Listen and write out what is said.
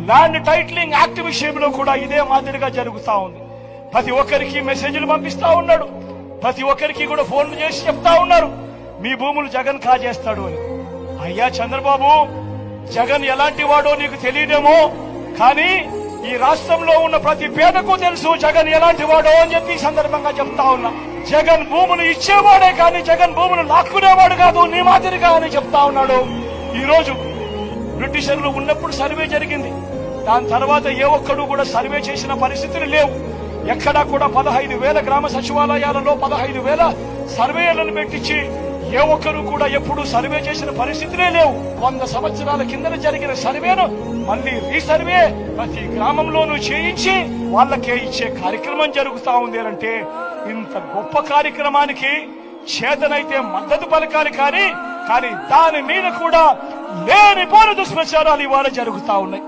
Land titling act విషయంలో కూడా ఇదే మాదిరిగా జరుగుతా ఉంది. ప్రతి ఒక్కరికి మెసేజ్లు పంపిస్తా ఉన్నాడు, ప్రతి ఒక్కరికి కూడా ఫోన్లు చేసి చెప్తా ఉన్నారు మీ భూములు జగన్ కాజేస్తాడు అని. అయ్యా చంద్రబాబు, జగన్ ఎలాంటి వాడో నీకు తెలియదేమో, కానీ ఈ రాష్ట్రంలో ఉన్న ప్రతి పేదకు తెలుసు జగన్ ఎలాంటి వాడో అని చెప్పి సందర్భంగా చెప్తా ఉన్నా. జగన్ భూములు ఇచ్చేవాడే కానీ జగన్ భూములు లాక్కునేవాడు కాదు నీ మాదిరిగా అని చెప్తా ఉన్నాడు. ఈ రోజు బ్రిటిషర్లు ఉన్నప్పుడు సర్వే జరిగింది, దాని తర్వాత ఏ ఒక్కడు కూడా సర్వే చేసిన పరిస్థితులు లేవు. ఎక్కడా కూడా 15,000 గ్రామ సచివాలయాలలో 15,000 సర్వేలను పెట్టించి ఏ ఒక్కరు కూడా ఎప్పుడు సర్వే చేసిన పరిస్థితులే లేవు. 100 సంవత్సరాల కింద జరిగిన సర్వేను మళ్ళీ రీసర్వే ప్రతి గ్రామంలోనూ చేయించి వాళ్ళకే ఇచ్చే కార్యక్రమం జరుగుతా ఉంది అంటే ఇంత గొప్ప కార్యక్రమానికి చేతనైతే మద్దతు పలకాలి, కానీ దాని మీద కూడా లేనిపోని దుష్ప్రచారాలు ఇవాళ జరుగుతా ఉన్నాయి.